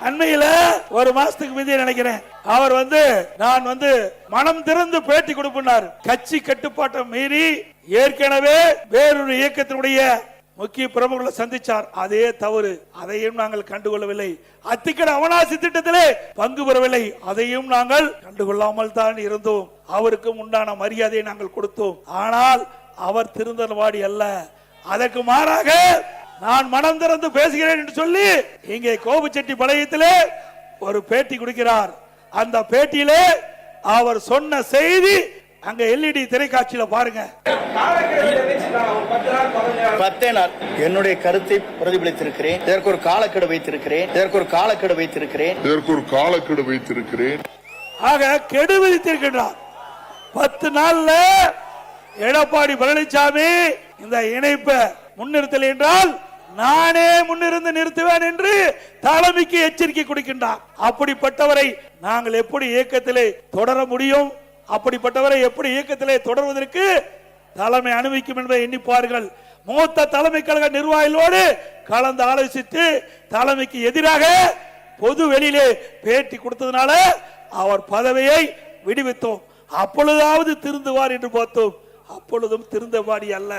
அண்மையில ஒரு மாசத்துக்கு முந்தைய நினைக்கிறேன், அவர் நான் மனம் திறந்து பேட்டி கொடுப்பார். கட்சி கட்டுப்பாட்டை மீறி ஏற்கனவே வேறொரு இயக்கத்தினுடைய முக்கிய பிரமுகர்களை சந்திச்சார். அதே தவறு, அதையும் நாங்கள் கண்டுகொள்ளவில்லை. அத்திக்கட அவனாசி திட்டத்திலே பங்கு பெறவில்லை, அதையும் நாங்கள் கண்டுகொள்ளாமல் தான் இருந்தோம். அவருக்கும் உண்டான மரியாதையை நாங்கள் கொடுத்தோம். ஆனால் அவர் திருந்தவாடி அல்ல. அதற்கு மாறாக நான் மனம் திறந்து பேசுகிறேன் என்று சொல்லி இங்கே கோபுச்செட்டிப்பாளையத்திலே ஒரு பேட்டி கொடுக்கிறார். அந்த பேட்டியிலே அவர் சொன்ன செய்தி அங்க எல்இடி திரைக்காட்சியில பாருங்க. 10 நாள் என்னுடைய கருத்தை பிரதிபலித்திருக்கிறேன். இதற்கு ஒரு காலக்கெடு வைத்திருக்கிறேன். ஆக கெடு விதித்திருக்கிறார். 10 நாள்ல எடப்பாடி பழனிசாமி இந்த இணைப்பை முன்னிறுத்தல் என்றால் நானே முன்னிருந்து நிறுத்துவேன் என்று தலைமைக்கு எச்சரிக்கை கொடுக்கின்றார். அப்படிப்பட்டவரை நாங்கள் எப்படி இயக்கத்திலே தொடர முடியும்? அப்படிப்பட்டவரை எப்படி இயக்கத்திலே தொடர்வதற்கு தலைமை அனுமதிக்கும் என்பதை எண்ணிப்பார்கள். மூத்த தலைமை கழக நிர்வாகிகளோடு கலந்து ஆலோசித்து தலைமைக்கு எதிராக பொது வெளியிலே பேட்டி கொடுத்ததுனால அவர் பதவியை விடுவித்தோம். அப்பொழுதாவது திருந்துவார் என்று பார்த்தோம். அப்பொழுதும் திருந்தவாடி அல்ல.